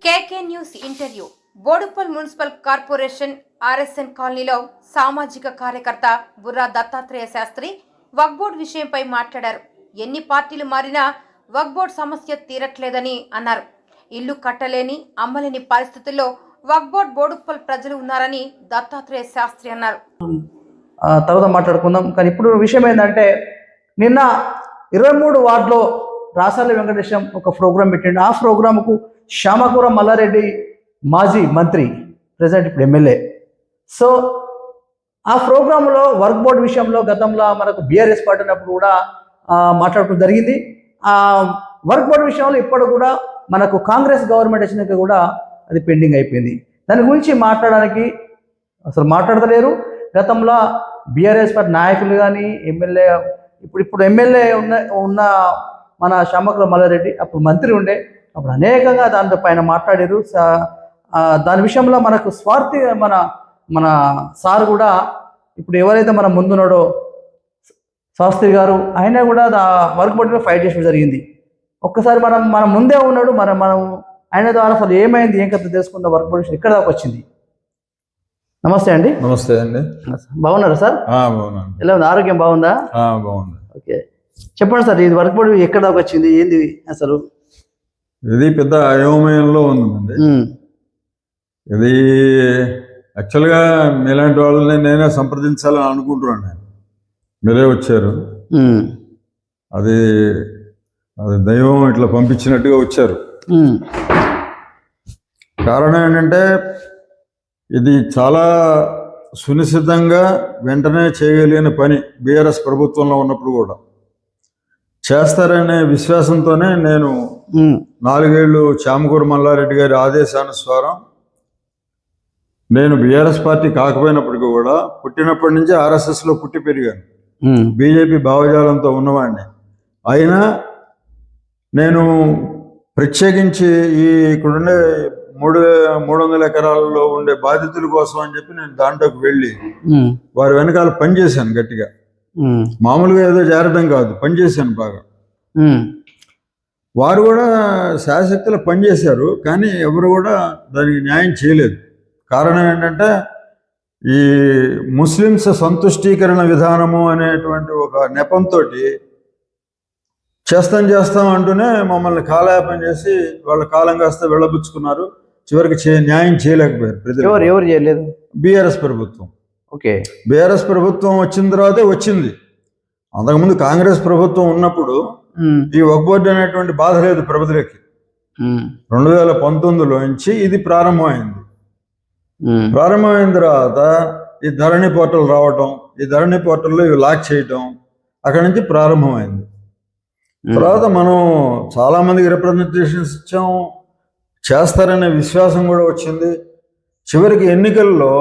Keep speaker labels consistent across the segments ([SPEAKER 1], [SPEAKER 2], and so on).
[SPEAKER 1] కేకే news interview. Boduppal municipal corporation RSN కాలనీలో సామాజిక కార్యకర్త బుర్రా దత్తాత్రేయ శాస్త్రి వక్ఫ్ బోర్డు విషయంపై మాట్లాడారు. ఎన్ని పార్టీలు మారినా వక్ఫ్ బోర్డు సమస్య తీరట్లేదని అన్నారు. ఇల్లు కట్టలేని అమ్మలేని పరిస్థితుల్లో వక్ఫ్ బోర్డు బోడుప్పల్ ప్రజలు ఉన్నారని దత్తాత్రేయ శాస్త్రి అన్నారు.
[SPEAKER 2] తర్వాత మాట్లాడుకుందాం. కానీ ఇప్పుడు విషయం ఏంటంటే, నిన్న 23 వార్డులో రాసాల వెంకటేశం ఒక ప్రోగ్రాం పెట్టిండు. ఆ ప్రోగ్రాంకు శ్యామకూర మల్లారెడ్డి మాజీ మంత్రి, ప్రెసిడెంట్ ఇప్పుడు ఎమ్మెల్యే. సో ఆ ప్రోగ్రాంలో వర్క్ బోర్డు విషయంలో గతంలో మనకు బీఆర్ఎస్ పార్టీ ఉన్నప్పుడు కూడా మాట్లాడుకోవడం జరిగింది. ఆ వర్క్ బోర్డు విషయంలో ఇప్పుడు కూడా మనకు కాంగ్రెస్ గవర్నమెంట్ వచ్చినాక కూడా అది పెండింగ్ అయిపోయింది. దాని గురించి మాట్లాడడానికి అసలు మాట్లాడతలేరు. గతంలో బీఆర్ఎస్ పార్టీ నాయకులు కానీ ఎమ్మెల్యే, ఇప్పుడు ఎమ్మెల్యే ఉన్న మన శ్యామకూర మల్లారెడ్డి అప్పుడు మంత్రి ఉండే, అప్పుడు అనేకంగా దాని పైన మాట్లాడారు. దాని విషయంలో మనకు స్వార్థి మన సార్ కూడా ఇప్పుడు ఎవరైతే మన ముందున్నాడో శాస్త్రి గారు, ఆయన కూడా వర్క్ బోర్డులో ఫైట్ చేయడం జరిగింది. ఒక్కసారి మనం ముందే ఉన్నాడు, మనం ఆయన ద్వారా అసలు ఏమైంది, ఏం కథ తెలుసుకుందాం. వర్క్ బోర్డు ఇక్కడ దాకా వచ్చింది. నమస్తే అండి.
[SPEAKER 3] నమస్తే అండి.
[SPEAKER 2] బాగున్నారా సార్?
[SPEAKER 3] బాగున్నాను.
[SPEAKER 2] ఎలా ఉంది? ఆరోగ్యం బాగుందా?
[SPEAKER 3] బాగుంది.
[SPEAKER 2] ఓకే, చెప్పండి సార్, ఇది వర్క్ బోర్డు ఎక్కడ దాకా వచ్చింది, ఏంది అసలు?
[SPEAKER 3] ఇది పెద్ద అయోమయంలో ఉందండి. ఇది యాక్చువల్గా మీలాంటి వాళ్ళని నేనే సంప్రదించాలని అనుకుంటున్నాను. మీరే వచ్చారు. అది దైవం ఇట్లా పంపించినట్టుగా వచ్చారు. కారణం ఏంటంటే, ఇది చాలా సునిశ్చితంగా వెంటనే చేయగలిగిన పని. బీఆర్ఎస్ ప్రభుత్వంలో ఉన్నప్పుడు కూడా చేస్తారనే విశ్వాసంతోనే నేను 4 ఏళ్ళు శ్యామకూర మల్లారెడ్డి గారి ఆదేశానుసారం, నేను బీఆర్ఎస్ పార్టీ కాకపోయినప్పటికీ కూడా పుట్టినప్పటి నుంచి ఆర్ఎస్ఎస్లో పుట్టి పెరిగాను. బీజేపీ భావజాలంతో ఉన్నవాడిని. అయినా నేను ప్రత్యేకించి ఇక్కడుండే 300 ఎకరాలలో ఉండే బాధితుల కోసం అని చెప్పి నేను దాంట్లోకి వెళ్ళి వారి వెనకాల పనిచేశాను గట్టిగా. మామూలుగా ఏదో చేరడం కాదు, పనిచేశాను బాగా. వారు కూడా శాశక్తులు పనిచేశారు, కానీ ఎవరు కూడా దానికి న్యాయం చేయలేదు. కారణం ఏంటంటే, ఈ ముస్లిమ్స్ సంతుష్టీకరణ విధానము అనేటువంటి ఒక నెపంతో చేస్తాం అంటూనే మమ్మల్ని కాలయాపన చేసి వాళ్ళ కాలం కాస్త వెళ్ళబుచ్చుకున్నారు. చివరికి న్యాయం చేయలేకపోయారు.
[SPEAKER 2] ఎవరు చేయలేదు?
[SPEAKER 3] బీఆర్ఎస్ ప్రభుత్వం.
[SPEAKER 2] ఓకే,
[SPEAKER 3] బీఆర్ఎస్ ప్రభుత్వం వచ్చిన తర్వాతే వచ్చింది. అంతకుముందు కాంగ్రెస్ ప్రభుత్వం ఉన్నప్పుడు ఈ వక్ఫ్ బోర్డు అనేటువంటి బాధ లేదు ప్రభుత్వకి. 2019లో నుంచి ఇది ప్రారంభమైంది. ప్రారంభమైన తర్వాత ఈ ధరణి పోర్టల్ రావటం, ఈ ధరణి పోర్టల్లో ఇవి లాక్ చేయటం, అక్కడి నుంచి ప్రారంభమైంది. తర్వాత మనం చాలామందికి రిప్రజెంటేషన్స్ ఇచ్చాం, చేస్తారనే విశ్వాసం కూడా వచ్చింది. చివరికి ఎన్నికల్లో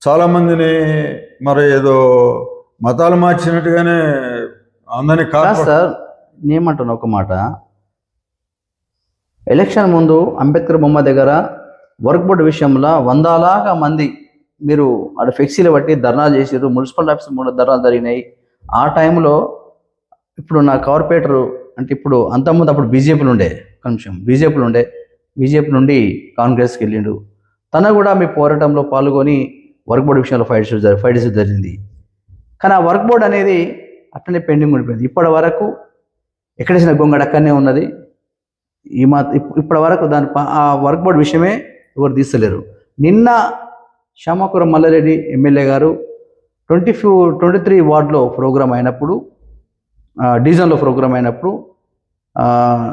[SPEAKER 3] చాలామందిని మరి ఏదో మతాలు మార్చినట్టుగానే అందరినీ
[SPEAKER 2] కాదు సార్. నేనేమంటున్నా ఒక మాట, ఎలక్షన్ ముందు అంబేద్కర్ బొమ్మ దగ్గర వర్క్ బోర్డు విషయంలో 100 మంది మీరు అక్కడ ఫ్లెక్సీలు బట్టి ధర్నాలు చేసారు. మున్సిపల్ ఆఫీస్ 3 ధర్నాలు జరిగినాయి. ఆ టైంలో ఇప్పుడు నా కార్పొరేటరు అంటే ఇప్పుడు అంతకుముందు అప్పుడు బీజేపీలు ఉండే, కొంచెం బీజేపీ నుండి కాంగ్రెస్కి వెళ్ళిండు. తన కూడా మీ పోరాటంలో పాల్గొని వర్క్ బోర్డు విషయంలో ఫైట్ చేసి జరిగింది. కానీ ఆ వర్క్ బోర్డు అనేది అట్లనే పెండింగ్ ఉండిపోయింది. ఇప్పటి వరకు ఎక్కడేసిన గొంగడ అక్కడనే ఉన్నది. ఇప్పటి వరకు ఆ వర్క్ బోర్డు విషయమే ఎవరు తీస్తలేరు. నిన్న శ్యామకూర మల్లారెడ్డి ఎమ్మెల్యే గారు 23 వార్డులో ప్రోగ్రాం అయినప్పుడు, డివిజన్లో ప్రోగ్రాం అయినప్పుడు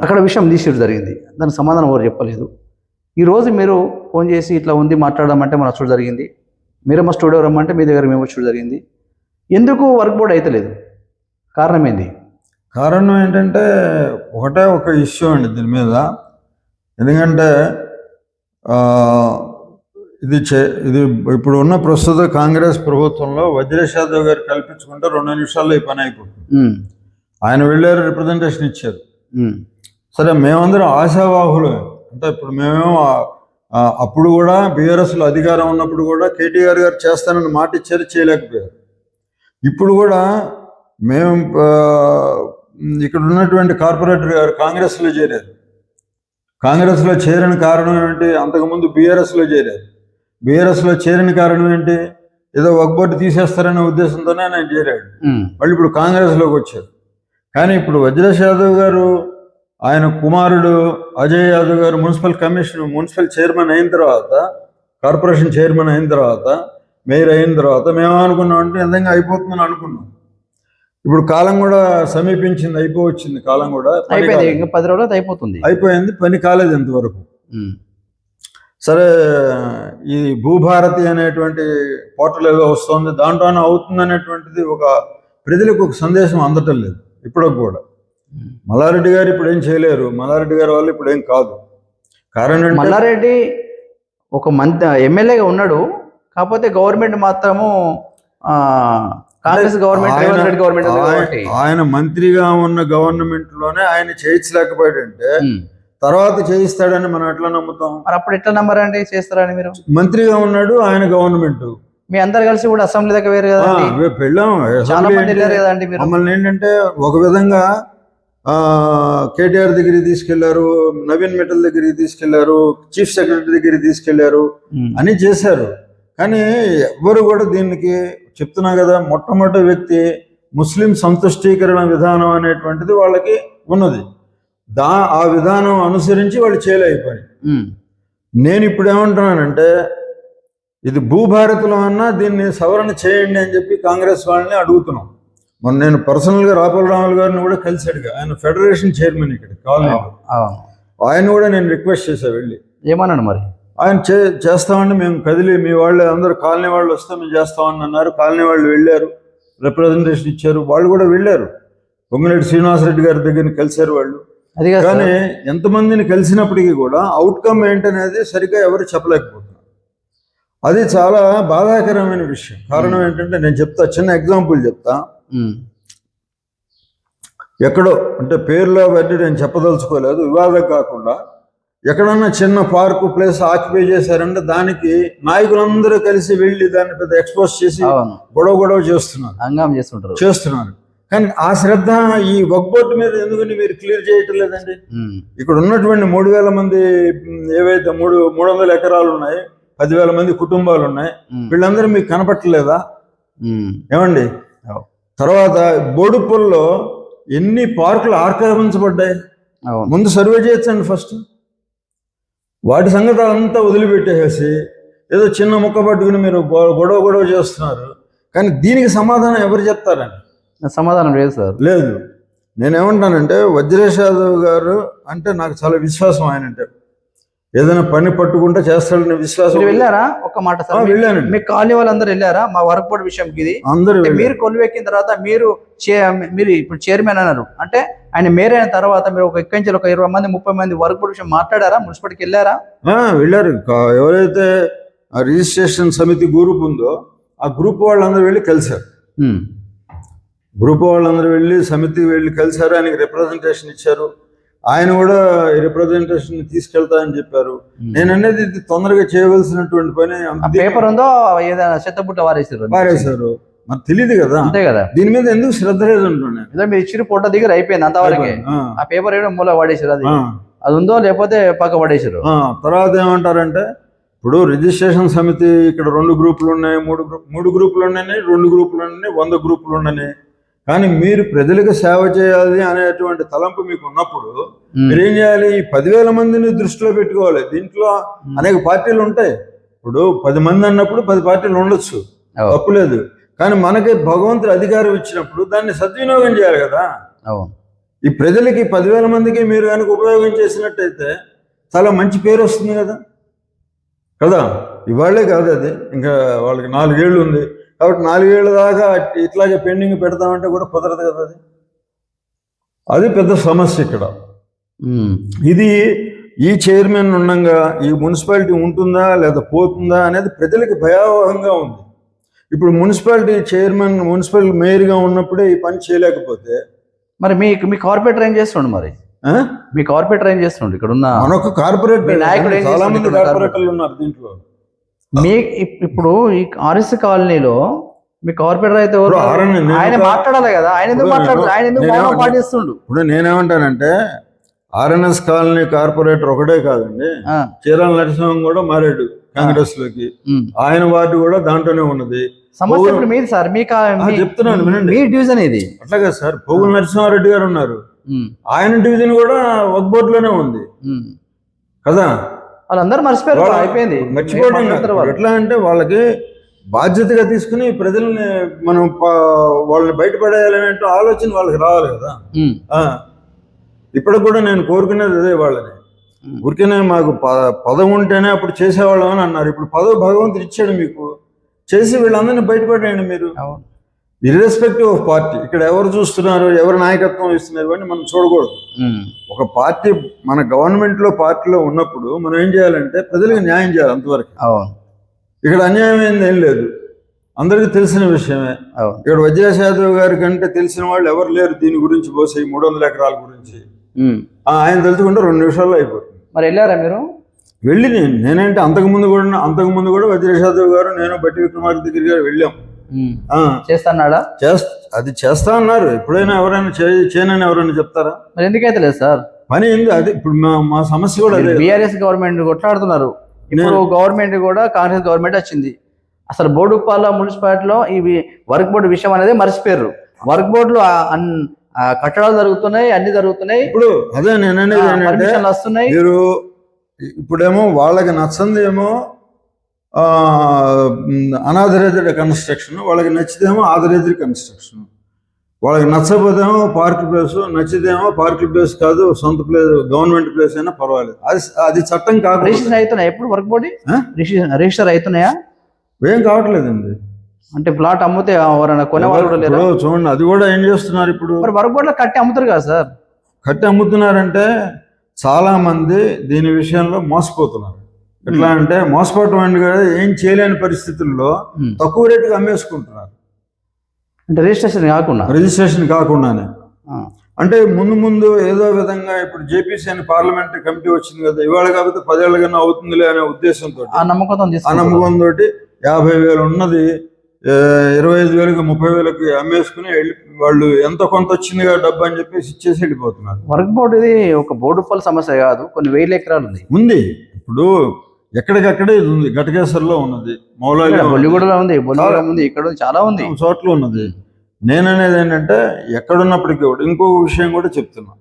[SPEAKER 2] అక్కడ విషయం తీసేయడం జరిగింది. దానికి సమాధానం ఎవరు చెప్పలేదు. ఈరోజు మీరు ఫోన్ చేసి ఇట్లా ఉంది మాట్లాడమంటే మనం చూడ జరిగింది. మీరేమో స్టూడియో రమ్మంటే మీ దగ్గర మేము చూడ జరిగింది. ఎందుకు వర్క్ బోర్డు అయితే లేదు? కారణం ఏంది?
[SPEAKER 3] కారణం ఏంటంటే ఒకటే ఒక ఇష్యూ అండి దీని మీద. ఎందుకంటే ఇది ఇప్పుడు ఉన్న ప్రస్తుత కాంగ్రెస్ ప్రభుత్వంలో వజ్రేష్ యాదవ్ గారు కల్పించుకుంటే 2 నిమిషాల్లో ఈ పని అయిపోతుంది. ఆయన వెళ్ళారు, రిప్రజెంటేషన్ ఇచ్చారు. సరే, మేమందరం ఆశావాహులు. అంటే ఇప్పుడు మేమేమో అప్పుడు కూడా బీఆర్ఎస్లో అధికారం ఉన్నప్పుడు కూడా కేటీఆర్ గారు చేస్తానని మాట ఇచ్చారు, చేయలేకపోయారు. ఇప్పుడు కూడా మేము ఇక్కడ ఉన్నటువంటి కార్పొరేటర్ గారు కాంగ్రెస్లో చేరారు. కాంగ్రెస్లో చేరిన కారణం ఏంటి? అంతకుముందు బీఆర్ఎస్లో చేరారు. బీఆర్ఎస్లో చేరిన కారణం ఏంటి? ఏదో వక్ఫ్ బోర్డు తీసేస్తారనే ఉద్దేశంతోనే ఆయన చేరాడు. మళ్ళీ ఇప్పుడు కాంగ్రెస్లోకి వచ్చారు. కానీ ఇప్పుడు వజ్రేష్ యాదవ్ గారు, ఆయన కుమారుడు అజయ్ యాదవ్ గారు మున్సిపల్ చైర్మన్ అయిన తర్వాత, కార్పొరేషన్ చైర్మన్ అయిన తర్వాత, మేయర్ అయిన తర్వాత మేమనుకున్నాం అంటే నిజంగా అయిపోతుందని అనుకున్నాం. ఇప్పుడు కాలం కూడా సమీపించింది, అయిపోవచ్చింది కాలం కూడా.
[SPEAKER 2] ఇంకా 10 రోజులు
[SPEAKER 3] అయిపోయింది, పని కాలేదు ఇంతవరకు. సరే, ఈ భూభారతి అనేటువంటి పోర్టల్ ఏదో వస్తుంది, దాంట్లోనే అవుతుంది అనేటువంటిది ఒక ప్రజలకు ఒక సందేశం అందటం లేదు ఇప్పటికి కూడా. మల్లారెడ్డి గారు ఇప్పుడు ఏం చేయలేరు, మల్లారెడ్డి గారి వాళ్ళు ఇప్పుడు ఏం కాదు. కారణం
[SPEAKER 2] మల్లారెడ్డి ఒక ఎమ్మెల్యేగా ఉన్నాడు, కాకపోతే గవర్నమెంట్ మాత్రము కాంగ్రెస్ గవర్నమెంట్.
[SPEAKER 3] ఆయన మంత్రిగా ఉన్న గవర్నమెంట్ లోనే ఆయన చేయించలేకపోయాడంటే తర్వాత చేయిస్తాడని మనం ఎట్లా నమ్ముతాం?
[SPEAKER 2] మరి అప్పుడు ఎట్లా నమ్మరండి చేస్తారని? మీరు
[SPEAKER 3] మంత్రిగా ఉన్నాడు ఆయన గవర్నమెంట్,
[SPEAKER 2] మీ అందరు కలిసి కూడా అసెంబ్లీ దగ్గర వేరు కదా,
[SPEAKER 3] వెళ్ళాం.
[SPEAKER 2] చాలా మంది వెళ్ళారు కదండి.
[SPEAKER 3] మమ్మల్ని ఏంటంటే ఒక విధంగా కేటీఆర్ దగ్గరికి తీసుకెళ్లారు, నవీన్ మిట్టల్ దగ్గరికి తీసుకెళ్లారు, చీఫ్ సెక్రటరీ దగ్గరికి తీసుకెళ్లారు, అని చేశారు. కానీ ఎవ్వరు కూడా దీనికి చెప్తున్నా కదా, మొట్టమొదటి వ్యక్తి ముస్లిం సంతుష్టీకరణ విధానం అనేటువంటిది వాళ్ళకి ఉన్నది. ఆ విధానం అనుసరించి వాళ్ళు చేయలేకపోయి. నేను ఇప్పుడు ఏమంటున్నానంటే, ఇది భూభారతిలో అన్నా దీన్ని సవరణ చేయండి అని చెప్పి కాంగ్రెస్ వాళ్ళని అడుగుతున్నాం. మొన్న నేను పర్సనల్గా రామోజీ గారిని కూడా కలిసాడుగా, ఆయన ఫెడరేషన్ చైర్మన్ ఇక్కడ కాలనీ, ఆయన కూడా నేను రిక్వెస్ట్ చేశా వెళ్ళి.
[SPEAKER 2] ఏమన్నాడు మరి?
[SPEAKER 3] ఆయన చేస్తామని మేము కదిలి, మీ వాళ్ళు అందరూ కాలనీ వాళ్ళు వస్తే మేము చేస్తామని అన్నారు. కాలనీ వాళ్ళు వెళ్ళారు, రిప్రజెంటేషన్ ఇచ్చారు, వాళ్ళు కూడా వెళ్ళారు. పొంగిరెడ్డి శ్రీనివాసరెడ్డి గారి దగ్గర కలిశారు వాళ్ళు. కానీ ఎంతమందిని కలిసినప్పటికీ కూడా అవుట్కమ్ ఏంటనేది సరిగ్గా ఎవరు చెప్పలేకపోతున్నారు. అది చాలా బాధాకరమైన విషయం. కారణం ఏంటంటే, నేను చెప్తా, చిన్న ఎగ్జాంపుల్ చెప్తా. ఎక్కడో అంటే పేరులో బట్టి నేను చెప్పదలుచుకోలేదు, వివాదం కాకుండా, ఎక్కడన్నా చిన్న పార్కు ప్లేస్ ఆక్యుపై చేశారంటే దానికి నాయకులందరూ కలిసి వెళ్ళి దాన్ని పెద్ద ఎక్స్పోజ్ చేసి గొడవ చేస్తున్నారు. కానీ ఆ శ్రద్ధ ఈ వక్ఫ్ బోర్డు మీద ఎందుకని మీరు క్లియర్ చేయటం లేదండి? ఇక్కడ ఉన్నటువంటి 3,000 మంది ఏవైతే 300 ఎకరాలు ఉన్నాయి, 10,000 మంది కుటుంబాలు ఉన్నాయి, వీళ్ళందరూ మీకు కనపట్టలేదా? ఏమండి? తర్వాత బోడుపల్లో ఎన్ని పార్కులు ఆక్రమించబడ్డాయి? ముందు సర్వే చేయొచ్చండి ఫస్ట్. వాటి సంగతి అంతా వదిలిపెట్టేసి ఏదో చిన్న ముక్క పట్టుకుని మీరు గొడవ చేస్తున్నారు. కానీ దీనికి సమాధానం ఎవరు చెప్తారని
[SPEAKER 2] సమాధానం లేదు సార్.
[SPEAKER 3] లేదు. నేనేమంటానంటే, వజ్రేష్ యాదవ్ గారు అంటే నాకు చాలా విశ్వాసం. ఆయన అంటే ఏదైనా పని పట్టుకుంటే చేస్తాడని విశ్వాసం.
[SPEAKER 2] వెళ్ళారా? ఒక్క మాట సార్,
[SPEAKER 3] వెళ్ళాను.
[SPEAKER 2] మీ కాలనీ వాళ్ళందరూ వెళ్ళారా? మా వర్క్ బోర్డు విషయం ఇది
[SPEAKER 3] అందరూ
[SPEAKER 2] మీరు కొలువెక్కిన తర్వాత మీరు ఇప్పుడు చైర్మన్ అన్నారు అంటే, ఆయన మేయర్ అయిన తర్వాత మీరు ఒక ఇక్కడి నుంచి ఒక 20 మంది 30 మంది వర్క్ బోర్డు విషయం మాట్లాడారా? మున్సిపాలిటీకి వెళ్ళారా?
[SPEAKER 3] వెళ్ళారు. ఎవరైతే రిజిస్ట్రేషన్ సమితి గ్రూప్ ఉందో ఆ గ్రూప్ వాళ్ళందరూ వెళ్ళి కలిశారు. సమితి వెళ్ళి కలిశారు. ఆయనకి రిప్రజెంటేషన్ ఇచ్చారు. ఆయన కూడా రిప్రజెంటేషన్ తీసుకెళ్తానని చెప్పారు. నేను అనేది ఇది తొందరగా చేయవలసినటువంటి పని.
[SPEAKER 2] పేపర్ ఉందో ఏదైనా చెత్తబుట్ట
[SPEAKER 3] వారేశారు, మరి తెలియదు కదా.
[SPEAKER 2] అంతే కదా,
[SPEAKER 3] దీని మీద ఎందుకు శ్రద్ధ లేదు అంటున్నాను.
[SPEAKER 2] మీరు ఇచ్చిన ఫోటో దగ్గర అయిపోయింది అంతవరకు. ఆ పేపర్ ఏమో మూల పడేసారు, అది ఉందో లేకపోతే పక్క పడేసారు.
[SPEAKER 3] తర్వాత ఏమంటారంటే, ఇప్పుడు రిజిస్ట్రేషన్ సమితి ఇక్కడ 2 గ్రూపులు ఉన్నాయి, 3 గ్రూపులు ఉన్నాయి, 2 గ్రూపులు ఉన్నాయి, 100 గ్రూపులు ఉన్నాయి. కానీ మీరు ప్రజలకు సేవ చేయాలి అనేటువంటి తలంపు మీకు ఉన్నప్పుడు మీరేం చేయాలి? ఈ 10,000 మందిని దృష్టిలో పెట్టుకోవాలి. దీంట్లో అనేక పార్టీలు ఉంటాయి. ఇప్పుడు 10 మంది అన్నప్పుడు 10 పార్టీలు ఉండొచ్చు, తప్పులేదు. కానీ మనకి భగవంతుడు అధికారం ఇచ్చినప్పుడు దాన్ని సద్వినియోగం చేయాలి కదా. ఈ ప్రజలకి 10,000 మందికి మీరు కనుక ఉపయోగం చేసినట్టయితే చాలా మంచి పేరు వస్తుంది కదా. ఇవాళే కాదు, అది ఇంకా వాళ్ళకి 4 ఏళ్ళు ఉంది కాబట్టి 4 ఏళ్ళ దాకా ఇట్లాగే పెండింగ్ పెడతామంటే కూడా కుదరదు కదా. అది పెద్ద సమస్య ఇక్కడ. ఇది ఈ చైర్మన్ ఉండగా ఈ మున్సిపాలిటీ ఉంటుందా లేదా పోతుందా అనేది ప్రజలకి భయావహంగా ఉంది. ఇప్పుడు మున్సిపాలిటీ చైర్మన్, మున్సిపల్ మేయర్గా ఉన్నప్పుడే ఈ పని చేయలేకపోతే
[SPEAKER 2] మరి మీ కార్పొరేటర్ ఏం చేస్తుండే? మరి మీ కార్పొరేటర్ ఏం చేస్తుండే? ఇక్కడ ఉన్న
[SPEAKER 3] మనొక కార్పొరేటర్, చాలా మంది కార్పొరేటర్లు ఉన్నారు దీంట్లో.
[SPEAKER 2] మీ ఇప్పుడు ఈ ఆర్ఎస్ కాలనీలో మీ కార్పొరేటర్ అయితే ఆయన మాట్లాడాలి కదా, ఆయన ఎందుకు మాట్లాడుతూ ఆయన ఎందుకు పాటిస్తుండు?
[SPEAKER 3] ఇప్పుడు నేనేమంటానంటే, ఆర్ఎన్ఎస్ కాలనీ కార్పొరేటర్ ఒకటే కాదండి,
[SPEAKER 2] ఆ,
[SPEAKER 3] చీరాల నరసింహం కూడా మారాడు కాంగ్రెస్ లోకి,
[SPEAKER 2] ఉమ్.
[SPEAKER 3] ఆయన వార్డు కూడా దాంట్లోనే ఉన్నది.
[SPEAKER 2] సమస్య ఇప్పుడు మీది సార్, మీకు
[SPEAKER 3] చెప్తున్నాను వినండి.
[SPEAKER 2] మీ డివిజన్ ఇది.
[SPEAKER 3] అట్లాగే సార్ పోగుల నరసింహారెడ్డి గారు ఉన్నారు,
[SPEAKER 2] ఉమ్,
[SPEAKER 3] ఆయన డివిజన్ కూడా వక్ బోర్డులోనే ఉంది
[SPEAKER 2] ఉమ్.
[SPEAKER 3] కదా.
[SPEAKER 2] వాళ్ళందరూ మర్చిపోయారు, అయిపోయింది.
[SPEAKER 3] మర్చిపోవడం
[SPEAKER 2] మాట్లాడతారు
[SPEAKER 3] కాదు.
[SPEAKER 2] వాళ్ళు.
[SPEAKER 3] ఎట్లా అంటే వాళ్ళకి బాధ్యతగా తీసుకుని ప్రజల్ని మనం వాళ్ళని బయటపడేయాలనే ఆలోచన వాళ్ళకి రావాలి కదా.
[SPEAKER 2] ఉమ్,
[SPEAKER 3] ఇప్పటికి కూడా నేను కోరుకునేది అదే వాళ్ళని. ఊరికేనే మాకు పదవి ఉంటేనే అప్పుడు చేసేవాళ్ళం అని అన్నారు. ఇప్పుడు పదవి భగవంతుడు ఇచ్చాడు మీకు, చేసి వీళ్ళందరినీ బయటపడేయండి మీరు,
[SPEAKER 2] అవును.
[SPEAKER 3] Irrespective of party. ఇక్కడ ఎవరు చూస్తున్నారు, ఎవరు నాయకత్వం ఇస్తున్నారు అని మనం చూడకూడదు.
[SPEAKER 2] ఉమ్,
[SPEAKER 3] ఒక పార్టీ మన గవర్నమెంట్లో పార్టీలో ఉన్నప్పుడు మనం ఏం చేయాలంటే ప్రజలకు న్యాయం చేయాలి అంతవరకు.
[SPEAKER 2] అవును.
[SPEAKER 3] ఇక్కడ అన్యాయం ఏంది ఏం లేదు, అందరికీ తెలిసిన విషయమే.
[SPEAKER 2] అవును.
[SPEAKER 3] ఇక్కడ వజ్రేష్ యాదవ్ గారి కంటే తెలిసిన వాళ్ళు ఎవరు లేరు దీని గురించి, పోసే 300 ఎకరాల గురించి. ఆయన తెలుసుకుంటే 2 నిమిషాల్లో అయిపోతుంది.
[SPEAKER 2] మరి వెళ్ళారా మీరు?
[SPEAKER 3] వెళ్ళి నేనంటే అంతకుముందు కూడా వజ్రేష్ యాదవ్ గారు, నేను బట్టి విక్రమార్క దగ్గర గారు వెళ్ళాం.
[SPEAKER 2] చేస్తాడా?
[SPEAKER 3] అది చేస్తా అన్నారు. ఎప్పుడైనా ఎవరైనా చేయనని ఎవరైనా చెప్తారా?
[SPEAKER 2] మరి ఎందుకైతే లేదు సార్
[SPEAKER 3] పని ఏంది అది. ఇప్పుడు మా సమస్య కూడా అదే.
[SPEAKER 2] బీఆర్ఎస్ గవర్నమెంట్ కొట్లాడుతున్నారు, ఇప్పుడు గవర్నమెంట్ కూడా కాంగ్రెస్ గవర్నమెంట్ వచ్చింది. అసలు బోడుప్పల్ మున్సిపాలిటీలో ఇవి వర్క్ బోర్డు విషయం అనేది మర్చిపోయారు. వర్క్ బోర్డులో కట్టడాలు జరుగుతున్నాయి, అన్ని జరుగుతున్నాయి.
[SPEAKER 3] ఇప్పుడు అదే నేను అనేది
[SPEAKER 2] వస్తున్నాయి.
[SPEAKER 3] మీరు ఇప్పుడేమో వాళ్ళకి నచ్చంది ఏమో అనాథరైజ్డ్ కన్స్ట్రక్షన్, వాళ్ళకి నచ్చితేమో ఆథరైజ్డ్ కన్స్ట్రక్షన్. వాళ్ళకి నచ్చకపోతేమో పార్క్ ప్లేస్, నచ్చితేమో పార్క్ ప్లేస్ కాదు సొంత ప్లేస్, గవర్నమెంట్ ప్లేస్ అయినా పర్వాలేదు. అది చట్టం కాదు.
[SPEAKER 2] రిజిస్టర్ అవుతున్నాయి ఎప్పుడు వర్క్ బోర్డు రిజిస్టర్ అవుతున్నాయా?
[SPEAKER 3] ఏం కావట్లేదండి.
[SPEAKER 2] అంటే ప్లాట్ అమ్మితే ఎవరైనా కొనేవాళ్ళు కూడా లేరు.
[SPEAKER 3] చూడండి, అది కూడా ఏం చేస్తున్నారు ఇప్పుడు.
[SPEAKER 2] మరి వర్క్ బోర్డులో కట్టి అమ్ముతారు కదా సార్.
[SPEAKER 3] కట్టి అమ్ముతున్నారంటే చాలా మంది దీని విషయంలో మోసపోతున్నారు. ఎట్లా అంటే మోసపోవటం అంటే ఏం చేయలేని పరిస్థితుల్లో తక్కువ రేటుకి అమ్మేసుకుంటున్నారు.
[SPEAKER 2] అంటే రిజిస్ట్రేషన్ కాకుండానే.
[SPEAKER 3] అంటే ముందు ఏదో విధంగా ఇప్పుడు జేపీసీ అని పార్లమెంటరీ కమిటీ వచ్చింది కదా, ఇవాళ కాకపోతే 10 ఏళ్ళ కన్నా అవుతుందిలే అనే ఉద్దేశంతో,
[SPEAKER 2] ఆ నమ్మకంతో
[SPEAKER 3] 50,000 ఉన్నది 25,000కి 30,000కి అమ్మేసుకుని వాళ్ళు ఎంత కొంత వచ్చిందిగా డబ్బు అని చెప్పేసి ఇచ్చేసి వెళ్ళిపోతున్నారు.
[SPEAKER 2] వర్క్ బోర్డు ఇది ఒక బోడుప్పల్ సమస్య కాదు, కొన్ని వేల ఎకరాలు ఉంది.
[SPEAKER 3] ఇప్పుడు ఎక్కడికక్కడే ఇది ఉంది. ఘటకేశ్వర్లో ఉన్నది,
[SPEAKER 2] బొల్లిగూడలో ఉంది, ఇక్కడ చాలా ఉంది,
[SPEAKER 3] చోట్ల ఉన్నది. నేననేది ఏంటంటే ఎక్కడున్నప్పటికీ కూడా ఇంకో విషయం కూడా చెప్తున్నా.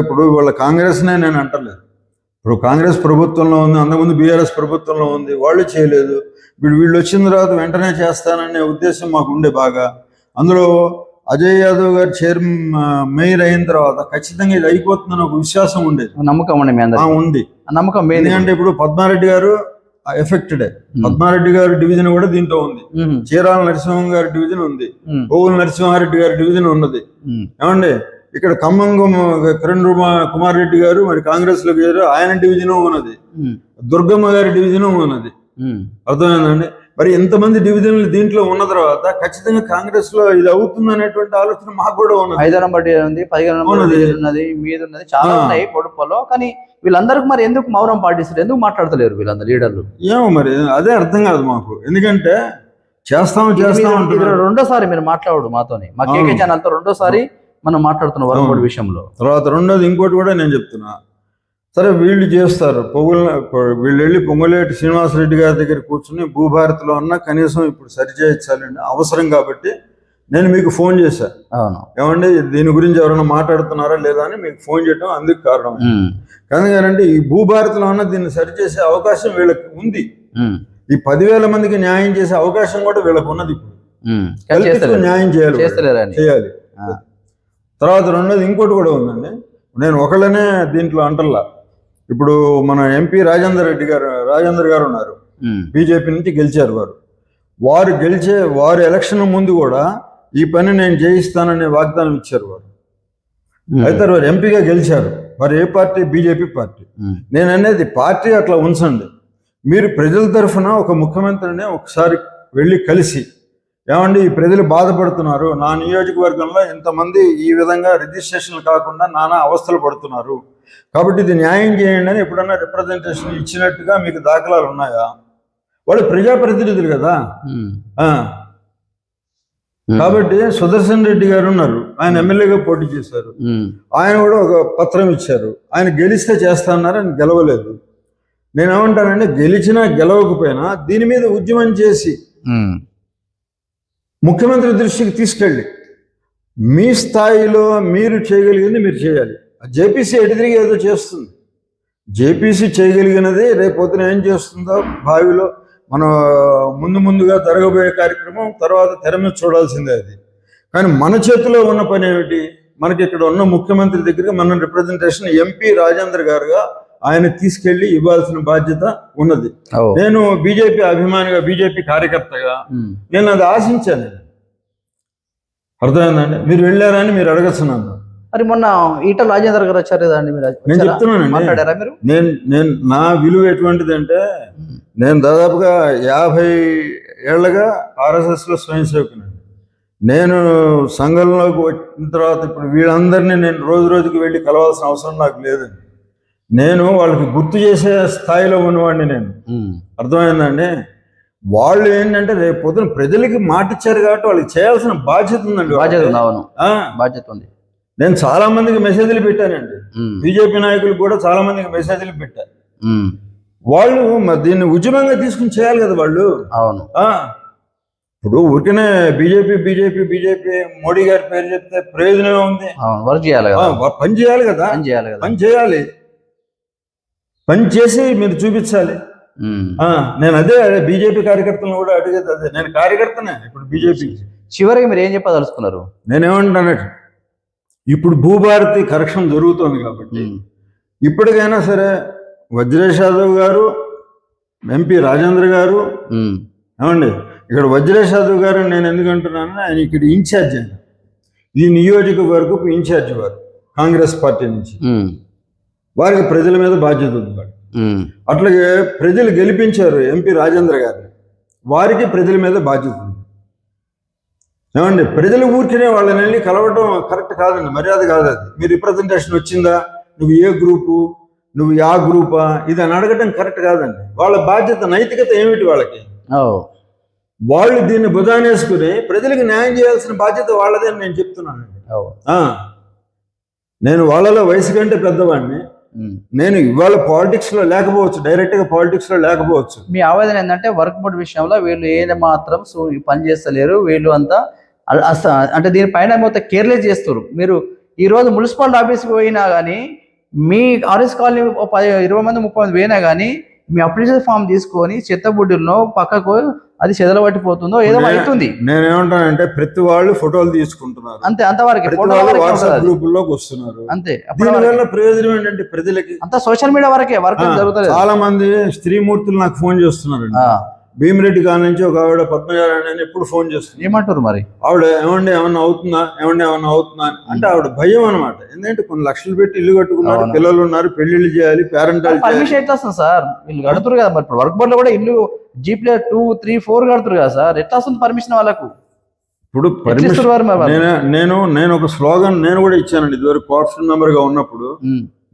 [SPEAKER 3] ఇప్పుడు వాళ్ళ కాంగ్రెస్నే నేను అంటలేదు. ఇప్పుడు కాంగ్రెస్ ప్రభుత్వంలో ఉంది, అంతకుముందు బీఆర్ఎస్ ప్రభుత్వంలో ఉంది, వాళ్ళు చేయలేదు. వీళ్ళు వచ్చిన తర్వాత వెంటనే చేస్తాననే ఉద్దేశం మాకు ఉండే బాగా. అందులో అజయ్ యాదవ్ గారు మేయర్ అయిన తర్వాత ఖచ్చితంగా ఇది అయిపోతుందని ఒక విశ్వాసం ఉండేది,
[SPEAKER 2] నమ్మకం
[SPEAKER 3] ఉంది.
[SPEAKER 2] నమ్మకం
[SPEAKER 3] ఎందుకంటే ఇప్పుడు పద్మారెడ్డి గారు ఎఫెక్టెడ్, పద్మారెడ్డి గారి డివిజన్ కూడా దీంట్లో ఉంది, చీరాల నరసింహం గారి డివిజన్ ఉంది, పోగుల నరసింహారెడ్డి గారి డివిజన్ ఉన్నది. ఏమండి ఇక్కడ ఖమ్మం కిరణ్ కుమార్ రెడ్డి గారు మరి కాంగ్రెస్ లోకి ఆయన డివిజన్ ఉన్నది, దుర్గమ్మ గారి డివిజన్ ఉన్నది. అర్థమైందండి. మరి ఎంతమంది డివిజన్లు దీంట్లో ఉన్న తర్వాత ఖచ్చితంగా కాంగ్రెస్ లో ఇది అవుతుంది అనేటువంటి ఆలోచన మాకు కూడా ఉన్నది.
[SPEAKER 2] 5 నెంబర్ ఉంది, 15 నెంబర్ ఉన్నది, మీద ఉన్నది, చాలా ఉన్నాయి పొడుపులో. కానీ వీళ్ళందరికీ మరి ఎందుకు మౌనం పాటిస్తారు, ఎందుకు మాట్లాడతలేరు వీళ్ళందరూ లీడర్లు?
[SPEAKER 3] ఏమో మరి అదే అర్థం కాదు మాకు. ఎందుకంటే చేస్తాం
[SPEAKER 2] రెండోసారి మీరు మాట్లాడు మాతోని, మా కేకే ఛానల్ తో రెండోసారి మనం మాట్లాడుతున్నాం వర్క్ బోర్డు విషయంలో.
[SPEAKER 3] తర్వాత రెండోది ఇంకోటి కూడా నేను చెప్తున్నా. సరే వీళ్ళు చేస్తారు, వీళ్ళు వెళ్ళి పొంగులేటి శ్రీనివాసరెడ్డి గారి దగ్గర కూర్చుని భూభారతిలో అన్నా కనీసం ఇప్పుడు సరిచేయించాలండి, అవసరం కాబట్టి నేను మీకు ఫోన్ చేశాను. ఏమంటే దీని గురించి ఎవరైనా మాట్లాడుతున్నారా లేదా అని మీకు ఫోన్ చేయడం అందుకు కారణం. కానీ ఈ భూభారతిలో అన్న దీన్ని సరిచేసే అవకాశం వీళ్ళకి ఉంది. ఈ 10,000 మందికి న్యాయం చేసే అవకాశం కూడా వీళ్ళకు ఉన్నది. ఇప్పుడు న్యాయం చేయాలి. తర్వాత రెండోది ఇంకోటి కూడా ఉందండి. నేను ఒకళ్ళనే దీంట్లో అంటల్లా. ఇప్పుడు మన ఎంపీ రాజేందర్ గారు ఉన్నారు, బీజేపీ నుంచి గెలిచారు. వారు ఎలక్షన్ ముందు కూడా ఈ పని నేను చేయిస్తాననే వాగ్దానం ఇచ్చారు వారు. అయితే వారు ఎంపీగా గెలిచారు. వారు ఏ పార్టీ? BJP party. నేను అనేది పార్టీ అట్లా ఉంచండి, మీరు ప్రజల తరఫున ఒక ముఖ్యమంత్రిని ఒకసారి వెళ్ళి కలిసి, ఏమండి ఈ ప్రజలు బాధపడుతున్నారు, నా నియోజకవర్గంలో ఇంతమంది ఈ విధంగా రిజిస్ట్రేషన్లు కాకుండా నానా అవస్థలు పడుతున్నారు, కాబట్టి ఇది న్యాయం చేయండి అని ఎప్పుడన్నా రిప్రజెంటేషన్ ఇచ్చినట్టుగా మీకు దాఖలాలు ఉన్నాయా? వాళ్ళు ప్రజాప్రతినిధులు కదా. కాబట్టి సుదర్శన్ రెడ్డి గారు ఉన్నారు, ఆయన ఎమ్మెల్యేగా పోటీ చేశారు. ఆయన కూడా ఒక పత్రం ఇచ్చారు. ఆయన గెలిస్తే చేస్తా అన్నారు, ఆయన గెలవలేదు. నేనేమంటానంటే గెలిచినా గెలవకపోయినా దీని మీద ఉద్యమం చేసి ముఖ్యమంత్రి దృష్టికి తీసుకెళ్ళి మీ స్థాయిలో మీరు చేయగలిగింది మీరు చేయాలి. జేపీసీ ఎటు తిరిగి ఏదో చేస్తుంది. జేపీసీ చేయగలిగినది రేపొద్దున ఏం చేస్తుందో భావిలో మనం ముందుగా జరగబోయే కార్యక్రమం తర్వాత తెర మీద చూడాల్సిందే అది. కానీ మన చేతిలో ఉన్న పని ఏమిటి? మనకి ఇక్కడ ఉన్న ముఖ్యమంత్రి దగ్గరికి మన రిప్రజెంటేషన్ ఎంపీ రాజేంద్ర గారుగా ఆయన తీసుకెళ్లి ఇవ్వాల్సిన బాధ్యత ఉన్నది. నేను బీజేపీ అభిమానిగా, బీజేపీ కార్యకర్తగా నేను అది ఆశించాను. అర్థమైందండి? మీరు వెళ్ళారని మీరు అడగచ్చు నన్ను.
[SPEAKER 2] మరి మొన్న ఈటల రాజేందర్ గారు వచ్చారు కదండి,
[SPEAKER 3] నేను చెప్తున్నానండి.
[SPEAKER 2] మాట్లాడారా మీరు?
[SPEAKER 3] నేను నా విలువ ఎటువంటిది అంటే, నేను దాదాపుగా 50 ఏళ్లుగా ఆర్ఎస్ఎస్లో స్వయం సేవకునండి. నేను సంఘంలోకి వచ్చిన తర్వాత ఇప్పుడు వీళ్ళందరినీ నేను రోజుకి వెళ్ళి కలవాల్సిన అవసరం నాకు లేదండి. నేను వాళ్ళకి గుర్తు చేసే స్థాయిలో ఉన్నవాడిని నేను. అర్థమైందండి? వాళ్ళు ఏంటంటే రేపు పొద్దున ప్రజలకి మాట ఇచ్చారు కాబట్టి వాళ్ళకి చేయాల్సిన బాధ్యత ఉందండి.
[SPEAKER 2] బాధ్యత ఉంది.
[SPEAKER 3] నేను చాలా మందికి మెసేజ్లు పెట్టానండి. బీజేపీ నాయకులు కూడా చాలా మందికి మెసేజ్లు పెట్టారు. వాళ్ళు దీన్ని ఉద్యమంగా తీసుకుని చేయాలి కదా వాళ్ళు.
[SPEAKER 2] అవును.
[SPEAKER 3] ఇప్పుడు ఊరికనే బీజేపీ మోడీ గారి పేరు చెప్తే ప్రయోజనమే ఉంది.
[SPEAKER 2] వర్క్ చేయాలి కదా,
[SPEAKER 3] పని చేయాలి కదా, పని చేయాలి. పని చేసి మీరు చూపించాలి. నేను అదే బీజేపీ కార్యకర్తలను కూడా అడిగేది అదే. నేను కార్యకర్తనే ఇప్పుడు బీజేపీ.
[SPEAKER 2] చివరికి మీరు ఏం చెప్పదలుచుకున్నారు?
[SPEAKER 3] నేనేమంటానంటే ఇప్పుడు భూభారతి కరెక్షన్ జరుగుతోంది కాబట్టి ఇప్పటికైనా సరే వజ్రేష్ యాదవ్ గారు, ఎంపీ రాజేంద్ర గారు, ఏమండి ఇక్కడ వజ్రేష్ యాదవ్ గారు నేను ఎందుకంటున్నాను, ఆయన ఇక్కడ ఇన్ఛార్జ్, ఆయన ఈ నియోజకవర్గపు ఇన్ఛార్జ్ వారు కాంగ్రెస్ పార్టీ నుంచి. వారికి ప్రజల మీద బాధ్యత ఉంది. అట్లాగే ప్రజలు గెలిపించారు ఎంపీ రాజేంద్ర గారిని, వారికి ప్రజల మీద బాధ్యత ఉంది. ఏమండి ప్రజలు ఊరికనే వాళ్ళని వెళ్ళి కలవడం కరెక్ట్ కాదండి, మర్యాద కాదు అది. మీ రిప్రజెంటేషన్ వచ్చిందా, నువ్వు ఏ గ్రూపు, నువ్వు యా గ్రూపా, ఇది అని అడగటం కరెక్ట్ కాదండి. వాళ్ళ బాధ్యత, నైతికత ఏమిటి వాళ్ళకి? వాళ్ళు దీన్ని బుధానేసుకుని ప్రజలకు న్యాయం చేయాల్సిన బాధ్యత వాళ్ళదే అని నేను చెప్తున్నానండి. నేను వాళ్ళలో వయసు కంటే పెద్దవాడిని. నేను ఇవాళ పాలిటిక్స్ లో లేకపోవచ్చు, డైరెక్ట్ గా పాలిటిక్స్ లో లేకపోవచ్చు.
[SPEAKER 2] మీ ఆవేదన ఏంటంటే వర్క్ బోర్డ్ విషయంలో వీళ్ళు ఏ మాత్రం పని చేస్తలేరు, వీళ్ళు అంతా అంటే దీనిపైన మొత్తం కేర్లెస్ చేస్తారు. మీరు ఈ రోజు మున్సిపల్ ఆఫీస్కి పోయినా కానీ, మీ ఆర్ఎస్ కాలనీ 20 మంది 30 మంది పోయినా కానీ మీ అప్లికేషన్ ఫామ్ తీసుకొని చెత్తబుడ్డిలో పక్కకు అది చెదల పట్టిపోతుందో ఏదో అవుతుంది.
[SPEAKER 3] నేనేమంటానంటే ప్రతి వాళ్ళు ఫోటోలు తీసుకుంటున్నారు, అంతే.
[SPEAKER 2] అంతవరకు
[SPEAKER 3] వాట్సాప్ గ్రూపుల్లోకి వస్తున్నారు.
[SPEAKER 2] అంతే.
[SPEAKER 3] దీనివల్ల ప్రయోజనం ఏంటంటే ప్రజలకి
[SPEAKER 2] అంతా సోషల్ మీడియా వరకే వర్క్ జరుగుతుంది.
[SPEAKER 3] చాలా మంది స్త్రీమూర్తులు నాకు ఫోన్ చేస్తున్నారు. భీమిరెడ్డి కాలనీ నుంచి ఒక ఆవిడ పద్మజారాణి అని ఎప్పుడు ఫోన్ చేస్తుంది.
[SPEAKER 2] ఏమంటారు మరి?
[SPEAKER 3] ఆవిడ ఏమండి ఏమన్నా అవుతుందా అంటే ఆవిడ భయం అనమాట. ఎందుకంటే కొన్ని లక్షలు పెట్టి ఇల్లు కట్టుకున్నారు, పిల్లలు ఉన్నారు, పెళ్లిళ్ళు చేయాలి, పేరెంటల్
[SPEAKER 2] పర్మిషన్ ఎట్లా వస్తుంది సార్? వీళ్ళు కడుతురు కదా మరి, వర్క్ బోర్డ్ లో కూడా ఇల్లు G+2, 3, 4 కడుతురు కదా సార్, ఎట్లా వస్తుంది పర్మిషన్ వాళ్ళకు?
[SPEAKER 3] ఇప్పుడు నేను ఒక స్లోగన్ నేను కూడా ఇచ్చానండి ఇదివరకు కోఆప్షన్ మెంబర్ గా ఉన్నప్పుడు.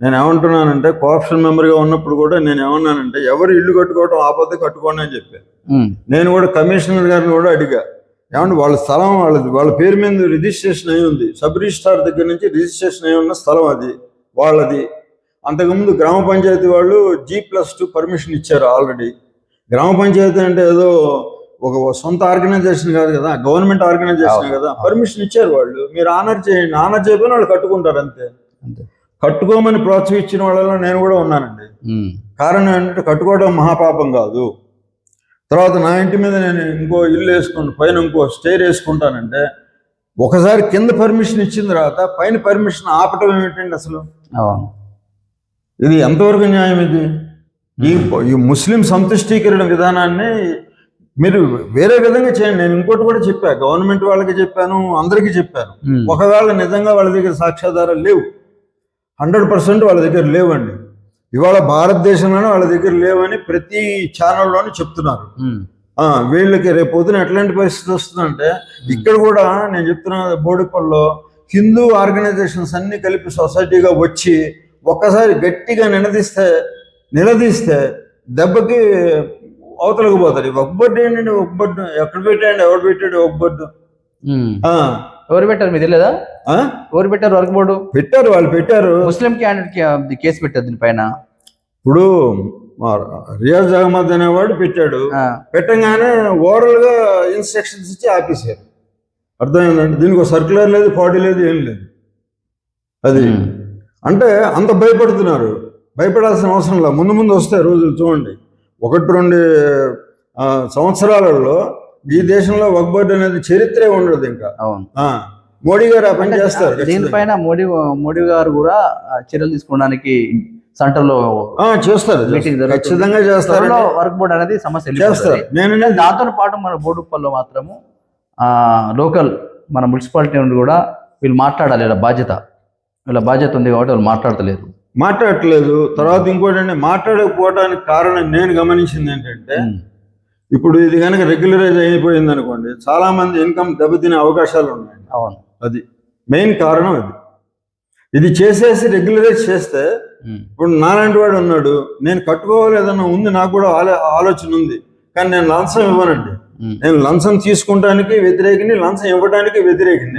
[SPEAKER 3] నేను ఏమంటున్నానంటే కోఆప్షన్ మెంబర్ గా ఉన్నప్పుడు కూడా నేను ఏమన్నానంటే ఎవరు ఇల్లు కట్టుకోవడం ఆపద కట్టుకోండి అని చెప్పాను. నేను కూడా కమిషనర్ గారిని కూడా అడిగా, ఏమంటే వాళ్ళ స్థలం వాళ్ళ పేరు మీద రిజిస్ట్రేషన్ అయి ఉంది, సబ్ రిజిస్ట్రార్ దగ్గర నుంచి రిజిస్ట్రేషన్ అయి ఉన్న స్థలం అది వాళ్ళది. అంతకుముందు గ్రామ పంచాయతీ వాళ్ళు G+2 పర్మిషన్ ఇచ్చారు ఆల్రెడీ. గ్రామ పంచాయతీ అంటే ఏదో ఒక సొంత ఆర్గనైజేషన్ కాదు కదా, గవర్నమెంట్ ఆర్గనైజేషన్ కదా, పర్మిషన్ ఇచ్చారు వాళ్ళు. మీరు ఆనర్ చేయండి, ఆనర్ చేయకపోయినా వాళ్ళు కట్టుకుంటారు, అంతే. కట్టుకోమని ప్రోత్సహించిన వాళ్ళలో నేను కూడా ఉన్నానండి. కారణం ఏంటంటే కట్టుకోవడం మహాపాపం కాదు. తర్వాత నా ఇంటి మీద నేను ఇంకో ఇల్లు వేసుకుంటా, పైన ఇంకో స్టేర్ వేసుకుంటానంటే ఒకసారి కింద పర్మిషన్ ఇచ్చిన తర్వాత పైన పర్మిషన్ ఆపటం ఏమిటండి అసలు? ఇది ఎంతవరకు న్యాయం? ఇది ఈ ముస్లిం సంతుష్టీకరణ విధానాన్ని మీరు వేరే విధంగా చేయండి. నేను ఇంకోటి కూడా చెప్పా, గవర్నమెంట్ వాళ్ళకి చెప్పాను, అందరికీ చెప్పాను. ఒకవేళ నిజంగా వాళ్ళ దగ్గర సాక్ష్యాధారాలు లేవు, 100% వాళ్ళ దగ్గర లేవండి. ఇవాళ భారతదేశంలోనే వాళ్ళ దగ్గర లేవని ప్రతి ఛానల్లోనే చెప్తున్నారు. వీళ్ళకి రేపు పొద్దున ఎట్లాంటి పరిస్థితి వస్తుందంటే, ఇక్కడ కూడా నేను చెప్తున్నా బోడుపల్లో హిందూ ఆర్గనైజేషన్స్ అన్ని కలిపి సొసైటీగా వచ్చి ఒక్కసారి గట్టిగా నిలదీస్తే దెబ్బకి అవతలకు పోతారు. ఒక్కబొడ్డు ఏంటండి, ఒక్కబొడ్డు ఎక్కడ పెట్టాడు, ఎవరు పెట్టాడు ఒక్కబొడ్డు?
[SPEAKER 2] ఎవరు పెట్టారు మీకు తెలియదా?
[SPEAKER 3] ఆ?
[SPEAKER 2] ఎవరు పెట్టారు వర్క్ బోర్డు?
[SPEAKER 3] పెట్టారు, వాళ్ళు పెట్టారు.
[SPEAKER 2] ముస్లిం క్యాండిడేట్ కేసు పెట్టారు దీనిపైన.
[SPEAKER 3] ఇప్పుడు మా రియాజ్ అహ్మద్ అనేవాడు పెట్టాడు. పెట్టగానే ఓవరాల్ గా ఇన్స్ట్రక్షన్స్ ఇచ్చి ఆపేశారు. అర్థమైందండి? దీనికి ఒక సర్క్యులర్ లేదు, బాడీ లేదు, ఏం లేదు. అది అంటే అంత భయపడుతున్నారు. భయపడాల్సిన అవసరం లేదు. ముందు ముందు వస్తాయి రోజులు చూడండి. 1-2 సంవత్సరాలలో ఈ దేశంలో వక్ఫ్ బోర్డు అనేది చరిత్రే ఉండదు ఇంకా.
[SPEAKER 2] అవును.
[SPEAKER 3] మోడీ గారు ఆ పని చేస్తారు.
[SPEAKER 2] దీనిపైన మోడీ గారు కూడా చర్యలు తీసుకోవడానికి సెంటర్ లో
[SPEAKER 3] చేస్తారు, ఖచ్చితంగా చేస్తారు.
[SPEAKER 2] వర్క్ బోర్డు అనేది సమస్య
[SPEAKER 3] చేస్తారు.
[SPEAKER 2] దాంతో పాటు మన బోడుప్పల్లో మాత్రము లోకల్ మన మున్సిపాలిటీ నుండి కూడా వీళ్ళు మాట్లాడాలి. వీళ్ళ బాధ్యత ఉంది కాబట్టి వాళ్ళు మాట్లాడట్లేదు. తర్వాత ఇంకోటి అంటే మాట్లాడకపోవడానికి కారణం నేను గమనించింది ఏంటంటే, ఇప్పుడు ఇది కనుక రెగ్యులరైజ్ అయిపోయింది అనుకోండి, చాలా మంది ఇన్కమ్ దెబ్బతినే అవకాశాలు ఉన్నాయి. అవును,
[SPEAKER 3] అది మెయిన్ కారణం. ఇది చేసేసి రెగ్యులరైజ్ చేస్తే, ఇప్పుడు నాలాంటి వాడు ఉన్నాడు, నేను కట్టుకోవాలి ఏదన్నా ఉంది, నాకు కూడా ఆలోచన ఉంది, కానీ నేను లంచం ఇవ్వనండి. నేను లంచం తీసుకుంటానికి వ్యతిరేకిని, లంచం ఇవ్వడానికి వ్యతిరేకిని.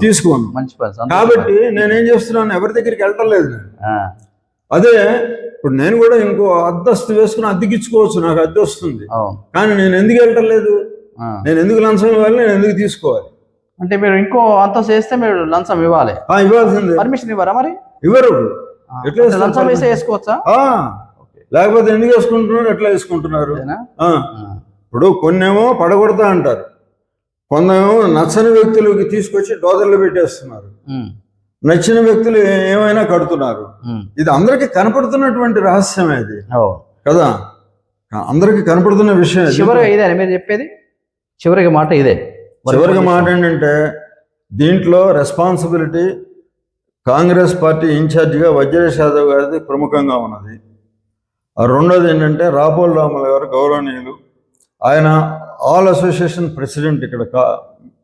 [SPEAKER 3] తీసుకోను.
[SPEAKER 2] మంచి పని.
[SPEAKER 3] కాబట్టి నేనేం చేస్తున్నాను, ఎవరి దగ్గరికి వెళ్ళటం లేదు. అదే ఇప్పుడు నేను కూడా ఇంకో అద్దెస్తు వేసుకుని అద్దెకిచ్చుకోవచ్చు, నాకు అద్దె వస్తుంది. కానీ నేను ఎందుకు వెళ్ళటం లేదు? నేను ఎందుకు లంచం ఇవ్వాలి, నేను ఎందుకు తీసుకోవాలి?
[SPEAKER 2] అంటే మీరు ఇంకో అంతస్తు వేస్తే మీరు లంచం ఇవ్వాలి.
[SPEAKER 3] ఇవ్వాల్సిందే.
[SPEAKER 2] పర్మిషన్ ఇవ్వరా? మరి
[SPEAKER 3] ఇవ్వరు.
[SPEAKER 2] ఎట్లా లంచం వేస్తే వేసుకోవచ్చా?
[SPEAKER 3] లేకపోతే ఎందుకు వేసుకుంటున్నారు, ఎట్లా వేసుకుంటున్నారు? ఇప్పుడు కొన్నేమో పడగొడతా అంటారు, కొందేమో నచ్చని వ్యక్తులకి తీసుకొచ్చి డోదర్లు పెట్టేస్తున్నారు, నచ్చిన వ్యక్తులు ఏమైనా కడుతున్నారు. ఇది అందరికి కనపడుతున్నటువంటి రహస్యమే ఇది కదా, అందరికి కనపడుతున్న విషయం.
[SPEAKER 2] చివరిగా ఇదే మీరు చెప్పేది? చివరికి మాట ఇదే.
[SPEAKER 3] చివరికి మాట ఏంటంటే, దీంట్లో రెస్పాన్సిబిలిటీ కాంగ్రెస్ పార్టీ ఇన్ఛార్జిగా వజ్రేష్ యాదవ్ గారిది ప్రముఖంగా ఉన్నది. రెండోది ఏంటంటే, రాపోల్ రాములు గారు గౌరవనీయులు, ఆయన ఆల్ అసోసియేషన్ ప్రెసిడెంట్, ఇక్కడ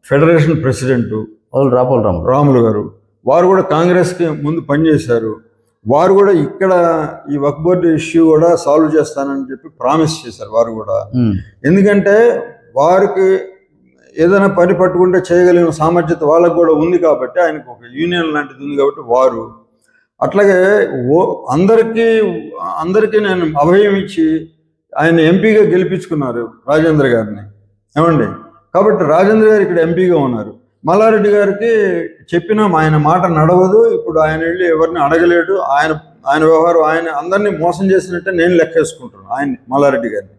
[SPEAKER 3] ఫెడరేషన్ ప్రెసిడెంట్
[SPEAKER 2] రాపోల్
[SPEAKER 3] రాములు గారు, వారు కూడా కాంగ్రెస్కి ముందు పనిచేశారు. వారు కూడా ఇక్కడ ఈ వక్ఫ్ బోర్డు ఇష్యూ కూడా సాల్వ్ చేస్తానని చెప్పి ప్రామిస్ చేశారు వారు కూడా. ఎందుకంటే వారికి ఏదైనా పని పట్టుకుంటే చేయగలిగిన సామర్థ్యత వాళ్ళకు కూడా ఉంది కాబట్టి, ఆయనకు ఒక యూనియన్ లాంటిది ఉంది కాబట్టి వారు అట్లాగే అందరికీ నేను అభయం ఇచ్చి ఆయన ఎంపీగా గెలిపించుకున్నారు రాజేంద్ర గారిని. ఏమండి? కాబట్టి రాజేంద్ర గారు ఇక్కడ ఎంపీగా ఉన్నారు. మల్లారెడ్డి గారికి చెప్పినా ఆయన మాట నడవదు. ఇప్పుడు ఆయన వెళ్ళి ఎవరిని అడగలేడు. ఆయన వ్యవహారం, ఆయన అందరినీ మోసం చేసినట్టే నేను లెక్కేసుకుంటున్నాను ఆయన్ని, మల్లారెడ్డి గారిని.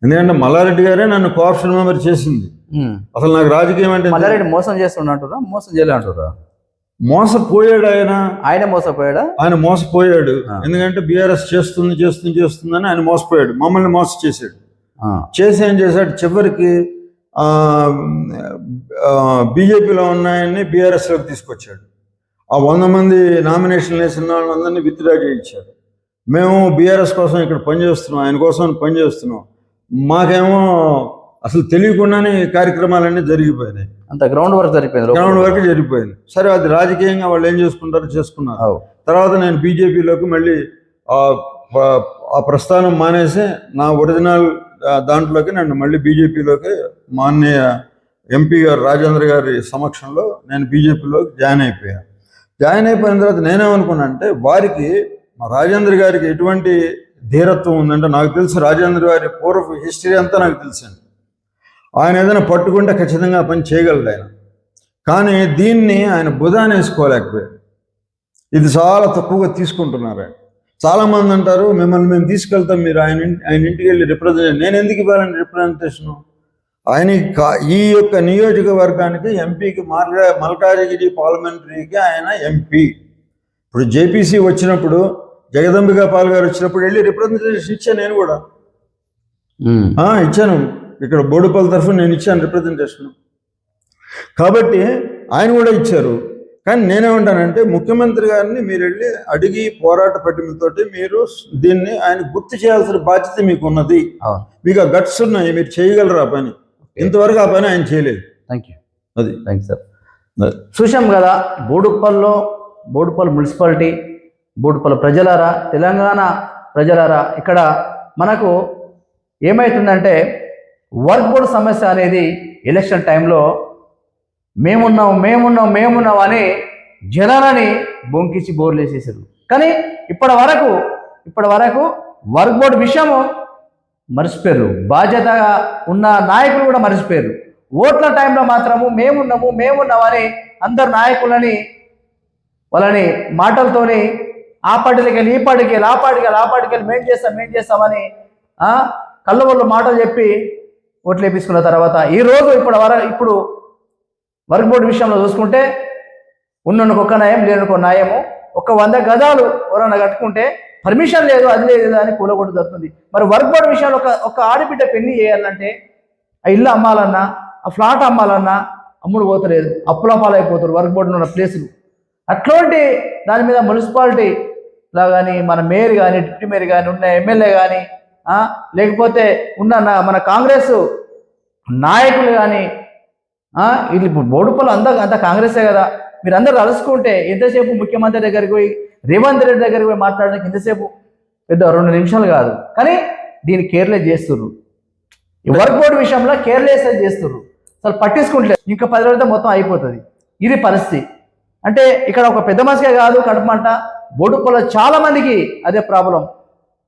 [SPEAKER 3] ఎందుకంటే మల్లారెడ్డి గారే నన్ను కోఆప్షన్ మెంబర్ చేసింది. అసలు నాకు రాజకీయం అంటే
[SPEAKER 2] మల్లారెడ్డి మోసం చేస్తున్నట్టురా, మోసం చేయలేంటురా?
[SPEAKER 3] మోసపోయాడు
[SPEAKER 2] ఆయన మోసపోయాడా?
[SPEAKER 3] ఆయన మోసపోయాడు. ఎందుకంటే బీఆర్ఎస్ చేస్తుందని ఆయన మోసపోయాడు, మమ్మల్ని మోసం చేశాడు. ఏం చేశాడు, చివరికి బీజేపీలో ఉన్నాయని బీఆర్ఎస్లోకి తీసుకొచ్చాడు. ఆ 100 మంది నామినేషన్లు వేసిన వాళ్ళందరినీ విత్డ్రా చేయించారు. మేము బీఆర్ఎస్ కోసం ఇక్కడ పనిచేస్తున్నాం, ఆయన కోసం పనిచేస్తున్నాం. మాకేమో అసలు తెలియకుండానే కార్యక్రమాలన్నీ జరిగిపోయినాయి.
[SPEAKER 2] అంత గ్రౌండ్ వర్క్
[SPEAKER 3] జరిగిపోయింది. సరే, అది రాజకీయంగా వాళ్ళు ఏం చేసుకుంటారో చేసుకున్నారు. తర్వాత నేను బీజేపీలోకి మళ్ళీ ఆ ప్రస్థానం మానేసి నా ఒరిజినల్ దాంట్లోకి నన్ను మళ్ళీ బీజేపీలోకి మాన్య ఎంపీ గారు రాజేంద్ర గారి సమక్షంలో నేను బీజేపీలోకి జాయిన్ అయిపోయిన తర్వాత నేనేమనుకున్నా అంటే, వారికి మా రాజేంద్ర గారికి ఎటువంటి ధీరత్వం ఉందంటే, నాకు తెలుసు రాజేంద్ర గారి పూర్వ హిస్టరీ అంతా నాకు తెలుసండి. ఆయన ఏదైనా పట్టుకుంటే ఖచ్చితంగా పని చేయగలడు ఆయన. కానీ దీన్ని ఆయన బుధాన్ని వేసుకోలేకపోయాడు. ఇది చాలా తక్కువగా తీసుకుంటున్నారు. చాలామంది అంటారు, మిమ్మల్ని మేము తీసుకెళ్తాం, మీరు ఆయన ఇంటికి వెళ్ళి రిప్రజెంట్. నేను ఎందుకు ఇవ్వాలండి రిప్రజెంటేషను? ఆయన ఈ యొక్క నియోజకవర్గానికి ఎంపీకి మల్కాజిగిరి పార్లమెంటరీకి ఆయన ఎంపీ. ఇప్పుడు జేపీసీ వచ్చినప్పుడు, జగదంబికా పాల్ గారు వచ్చినప్పుడు వెళ్ళి రిప్రజెంటేషన్ ఇచ్చాను. నేను కూడా ఇచ్చాను. ఇక్కడ బోడుపల్లి తరఫున నేను ఇచ్చాను రిప్రజెంటేషన్. కాబట్టి ఆయన కూడా ఇచ్చారు. కానీ నేనేమంటానంటే, ముఖ్యమంత్రి గారిని మీరు వెళ్ళి అడిగి పోరాట పటిమతోటి మీరు దీన్ని ఆయన గుర్తు చేయాల్సిన బాధ్యత మీకు ఉన్నది. మీకు ఆ గట్స్ ఉన్నాయి, మీరు చేయగలరు ఆ పని. ఇంతవరకు ఆ పని ఆయన చేయలేదు.
[SPEAKER 2] Thank you sir. చూసాం కదా, బోడుపల్లి మున్సిపాలిటీ, బోడుపల్లి ప్రజలారా, తెలంగాణ ప్రజలారా, ఇక్కడ మనకు ఏమవుతుందంటే, వర్క్ బోర్డు సమస్య అనేది ఎలక్షన్ టైంలో మేమున్నాం అని జనాలని బొంకిచ్చి బోర్లేసేసారు. కానీ ఇప్పటి వరకు వర్క్ బోర్డు విషయము మర్చిపోయారు. బాధ్యతగా ఉన్న నాయకులు కూడా మర్చిపోయారు. ఓట్ల టైంలో మాత్రము మేమున్నామని అందరు నాయకులని వాళ్ళని మాటలతోని ఆ పార్టీలకి వెళ్ళి ఈ పార్టీకి వెళ్ళి ఆ పార్టీకి వెళ్ళి మేం చేస్తామని కళ్ళబొల్లు మాటలు చెప్పి ఓట్లు వేపించుకున్న తర్వాత ఈరోజు ఇప్పుడు వర్క్ బోర్డు విషయంలో చూసుకుంటే ఉన్నకు ఒక న్యాయం లేనుకో న్యాయము. 100 గజాలు ఎవరన్నా కట్టుకుంటే పర్మిషన్ లేదు, అది లేదు అని కూలగొట్టు జరుగుతుంది. మరి వర్క్ బోర్డు విషయంలో ఒక ఆడబిడ్డ పెళ్లి చేయాలంటే ఆ ఇల్లు అమ్మాలన్నా ఆ ఫ్లాట్ అమ్మాలన్నా అమ్ముడు పోతలేదు, అప్పుల పాలైపోతారు వర్క్ బోర్డులో ఉన్న ప్లేసులు. అట్లాంటి దాని మీద మున్సిపాలిటీలా కానీ మన మేయర్ కానీ డిప్యూటీ మేయర్ కానీ ఉన్న ఎమ్మెల్యే కానీ లేకపోతే ఉన్న మన కాంగ్రెస్ నాయకులు కానీ వీళ్ళు బోడుపల్లి అంతా కాంగ్రెసే కదా. మీరు అందరు కలుసుకుంటే ఎంతసేపు ముఖ్యమంత్రి దగ్గరికి పోయి రేవంత్ రెడ్డి దగ్గరికి పోయి మాట్లాడడానికి ఎంతసేపు? పెద్ద 2 నిమిషాలు కాదు. కానీ దీన్ని కేర్లెస్ చేస్తుర్రు. ఈ వర్క్ బోర్డు విషయంలో కేర్లెస్ చేస్తుర్రు, అసలు పట్టించుకుంటలేదు. ఇంకా 10 రోజులతో మొత్తం అయిపోతుంది. ఇది పరిస్థితి. అంటే ఇక్కడ ఒక పెద్ద మనిషికే కాదు కడపమంట, బోడుపల్లిలో చాలా మందికి అదే ప్రాబ్లం.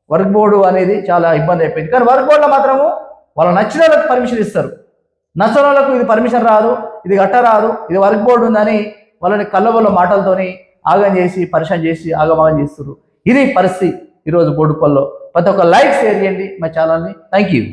[SPEAKER 2] వర్క్ బోర్డు అనేది చాలా ఇబ్బంది అయిపోయింది. కానీ వర్క్ బోర్డులో మాత్రము వాళ్ళ నచ్చిన వాళ్ళకి పర్మిషన్ ఇస్తారు, నచ్చిన వాళ్ళకు ఇది పర్మిషన్ రాదు, ఇది రాదు, ఇది వర్క్ బోర్డు ఉందని వాళ్ళని కళ్ళబొల్ల మాటలతోని ఆగం చేసి పరిశాన్ చేసి ఆగమాగం చేస్తున్నారు. ఇది పరిస్థితి ఈరోజు బోడుపల్లిలో. ప్రతి ఒక్క లైక్ షేర్ చేయండి మా ఛానల్ని. Thank you.